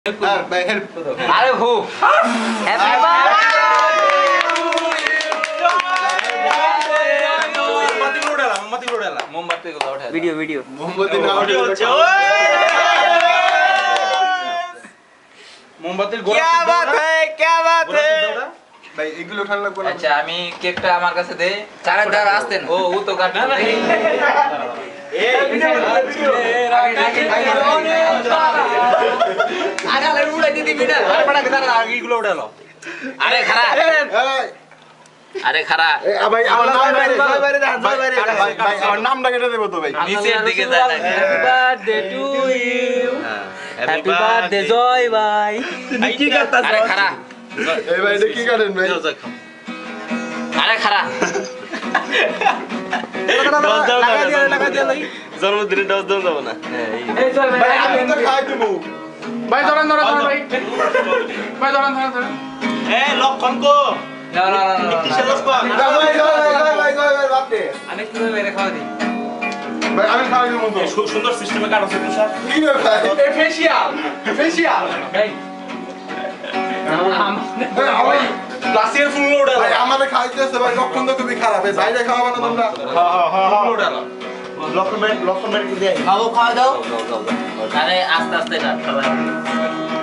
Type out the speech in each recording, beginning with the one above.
भाई हेल्प करो अरे हो हैप्पी बर्थडे मोमबत्ती को उठा वीडियो वीडियो मोमबत्ती ना वीडियो मोमबत्ती क्या बात है भाई এগুলো উঠান লাগবে না আচ্ছা আমি কেকটা আমার কাছে দে চারটা আসতেন ও তো কাট আরে উড়াই দিদি বিনা আরে বড় কথা আগিগুলো উঠালো আরে খারা আরে খারা ভাই আমার নাম বাইরে ভাই আমার নামটা কেটে দেব তো ভাই নিচের দিকে যায় না happy birthday to you happy birthday Joy ভাই কি করতাছ আরে খারা এই ভাই এটা কি করেন ভাই আরে খারা লাগা দিয়া লাগি জন্মদিনে দশ দিন যাব না এই জয় ভাই আমি তো খাই দেব ভাই ধরেন ভাই ধরেন এ লক্ষণ কো না কিসের লক্ষণ ভাই বাপরে অনেক তুমি মেরে খাওয়া দি ভাই আমি খাই দেব তো সুন্দর সিস্টেমে কাটছে তুষার কি রে ভাই ফেশিয়াল ভাই ভাই প্লাসিয়ার ফুল ওড়া ভাই আমারে খাইতেছে ভাই লক্ষণ তো খুবই খারাপ ভাই বাইরে খাওয়াবো না তোমরা ওড়া লক্ষণ কি দেয় খাওয়া দাও আরে আস্তে আস্তে কাট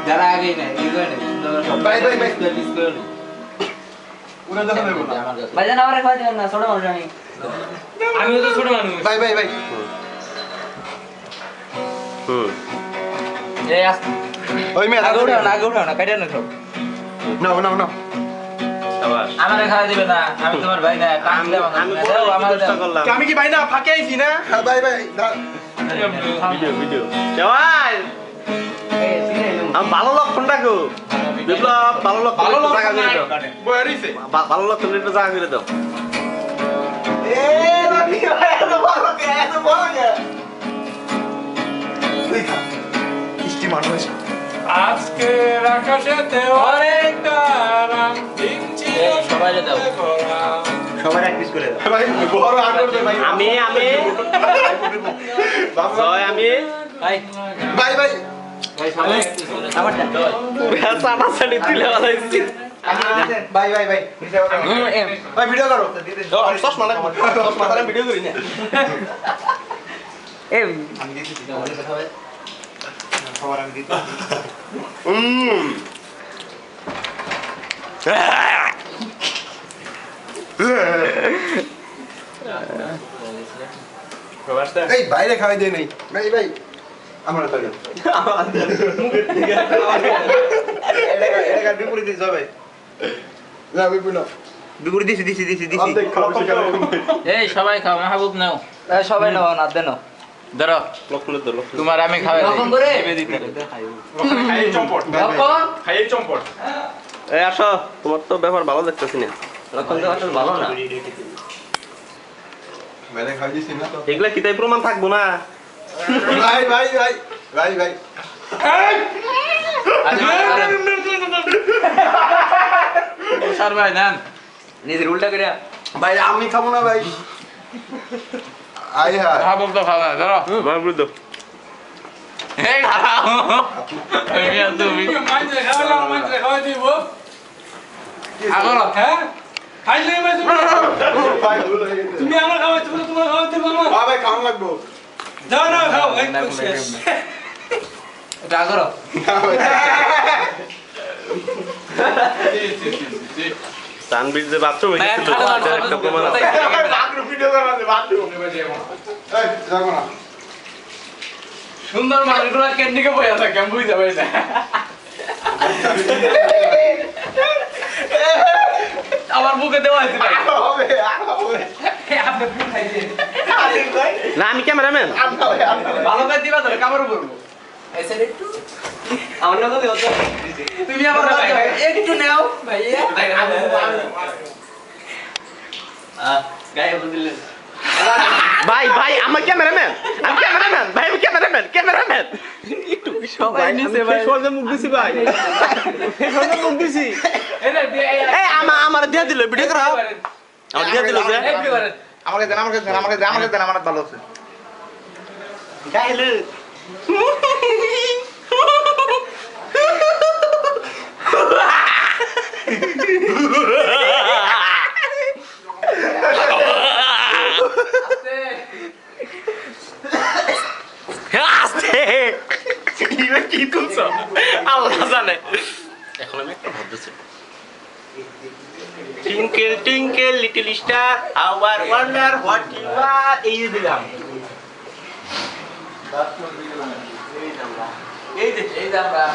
যারা আগে না ইগো না ভাই ডিসপ্লে উড়ে দেখা দেব না ভাইজান আমারে খাওয়া দিবেন না ছোট মানুষ আমি তো ছোট মানুষ ভাই এই আস্তে ওই মেয়ে আগে উঠাও না কাটিয়ে না সব না শাবাশ আমারে খাওয়া দিবে না আমি তোমার ভাই না কাঁদলে আমি আমারে চেষ্টা করলাম আমি কি ভাই না ফাঁকে আইছি না ভাই ভিডিও জওয়াল আমি ভালো লক্ষণটা কো বিপ্লব ভালো লক্ষণ জায়গা করে দাও বয়ারিছে ভালো লক্ষণ একটু জায়গা করে দাও এ রানি ভাই এত বড় কে কিষ্টি মানুষ আজকে আকাশেতে অনেক তারা দিন ছিল সবাই দাও সবাই প্র্যাকটিস করে দাও ভাই বড় আদর দে ভাই আমি জয় আমি ভাই ভাই আমারটা সাটা সাটি তুলে বানাইছি ভাই ভাই ভিডিও করো চশমা না চশমা তাহলে ভিডিও করি না এ খবর আমি দিতে এই বাইরে খাওয়াই দেয় নাই ভাই আমার তো এটা বিপরীত দিছ ভাই না বিপরীত বিপরীত দিছি অর্ধেক খাওয়া এই সবাই খাও মাহবুব নাও সবাই নাও না দেন ধরো লক্ষণের দল তোমার আমি খাওয়াই লক্ষণ করে খাই চম্পট খাই চম্পট এই আসো তোমার তো ব্যাপার ভালো দেখতেছি না লক্ষণ দেওয়াটা ভালো না বাইরে খাওয়াই দিছি না তো এগুলা কি তাই প্রমাণ থাকবো না ভাই স্যার ভাই নেন নিজের উল্টা করে ভাই আমি খাবো না ভাই আই হ্যাঁ মাহবুব তো খাওয়া ধরো ভাই বুঝো এই খাও এই তুমি মাঝে খাওয়া দিব আগল হ্যাঁ খাইলে ভাই ভুল হয়ে গেছে তুমি আমার খাওয়া তুমি তোমার খাওয়া দিব আমার ভাই খাওয়া লাগবো যাও না খাও একটু শেষ এটা করো তানবীর যে বাথরুম হয়েছিল একটা প্রমাণ আছে বাথরুম ভিডিও করা আছে বাথরুম এই যাবো না সুন্দর মানুষগুলো ক্যান্ডিকে বইয়া থাকে আমি বুঝতে পারি না আমার বুকে দেওয়া আছে হবে আপনি ফুল খাইছেন না আমি ক্যামেরাম্যান ভালো করে দিবা তো কামড় করবো আমার না তো তুমি আমার একটু নাও ভাইয়া গায়ে বলে দিলেন ভাই আমার ক্যামেরাম্যান ভাই আমি ক্যামেরাম্যান একটু সবাই নিচে ভাই সরজে মুখ দিছি ভাই সরজে মুখ দিছি এই আমার দিয়া দিল ভিডিও করা আমার দিয়া দিল যে আমাকে দেন আমার ভালো আছে গাইলে আল্লাহ জানে এখন আমি একটা ভদ্র ছিল twinkle twinkle little star how I wonder what you are এই যে দিলাম এই যে এই যে আমরা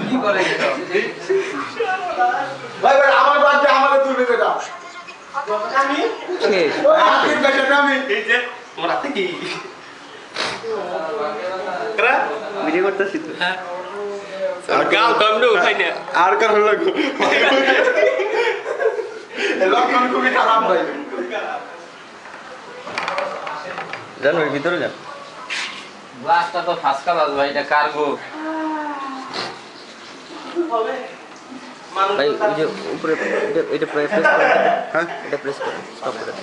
কি করে এটা ভাই ভাই আমার বাদ দিয়ে আমাকে তুলবে এটা আমি শেষ ওই আখির বেটা আমি এই যে মোরা থেকে করা ভিডিও করতেছি তো আর গাল দমডু উঠাই না আর কার হলো লক্ষণ খুবই খারাপ ভাই জানো এর ভিতরে যান গ্লাসটা তো ফার্স্ট ক্লাস ভাই এটা কার্গো ভাই ওই যে উপরে এটা প্রেস করেন হ্যাঁ এটা প্রেস করেন স্টপ করে